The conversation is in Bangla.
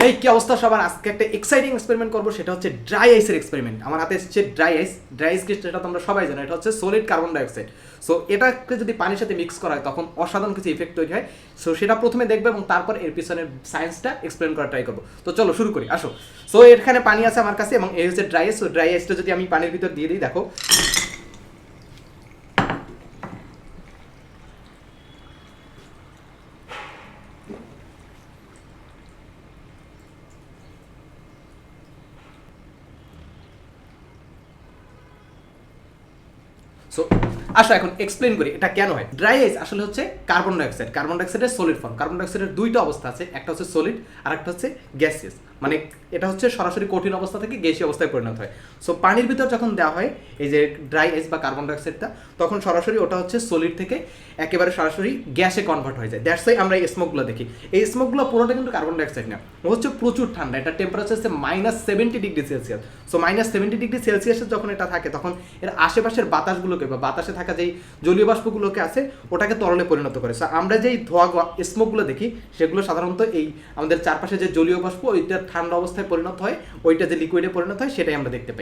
এই কি অবস্থা সবার, আজকে একটা এক্সাইটিং এক্সপেরিমেন্ট করবো, সেটা হচ্ছে ড্রাই আইসের এক্সপেরিমেন্ট। আমার হাতে এসেছে ড্রাই আইস। ড্রাই আইস কি সেটা তোমরা সবাই জানো, এটা হচ্ছে সলিড কার্বন ডাইঅক্সাইড। সো এটাকে যদি পানির সাথে মিক্স করা হয় তখন অসাধারণ কিছু ইফেক্ট তৈরি হয়। সো সেটা প্রথমে দেখবে এবং তারপর এর পিছনের সায়েন্সটা এক্সপ্লেন করা ট্রাই করবো। তো চলো শুরু করি, আসো। সো এখানে পানি আছে আমার কাছে এবং এই হচ্ছে ড্রাই আইস। সো ড্রাই আইসটা যদি আমি পানির ভিতর দিয়ে দিই, দেখো সো আসো এখন এক্সপ্লেন করি এটা কেন হয়। ড্রাই আইস আসলে হচ্ছে কার্বন ডাইঅক্সাইড। কার্বন ডাইঅক্সাইডের সলিড ফর্ম। কার্বন ডাইঅক্সাইডের দুইটা অবস্থা আছে, একটা হচ্ছে সলিড আর একটা হচ্ছে গ্যাসিয়াস। মানে এটা হচ্ছে সরাসরি কঠিন অবস্থা থেকে গ্যাসীয় অবস্থায় পরিণত হয়। সো পানির ভিতর যখন দেওয়া হয় এই যে ড্রাই আইস বা কার্বন ডাইঅক্সাইডটা, তখন সরাসরি ওটা হচ্ছে সলিড থেকে একেবারে সরাসরি গ্যাসে কনভার্ট হয়ে যায়। দ্যাটস ওয়াই আমরা এই স্মোকগুলো দেখি। এই স্মোকগুলো পুরোটা কিন্তু কার্বন ডাইঅক্সাইড না, ও হচ্ছে প্রচুর ঠান্ডা। এটা টেম্পারেচার হচ্ছে -70°C। সো -70°C যখন এটা থাকে তখন এর আশেপাশের বাতাসগুলোকে বা বাতাসে থাকা যেই জলীয় বাষ্পগুলোকে আছে ওটাকে তরলে পরিণত করে। সো আমরা যেই ধোঁয়া স্মোকগুলো দেখি সেগুলো সাধারণত এই আমাদের চারপাশে যে জলীয় বাষ্প ওইটা ঠান্ডা অবস্থায় পরিণত হয়, ওইটা যে লিকুইডে পরিণত হয় সেটাই আমরা দেখতে পাই।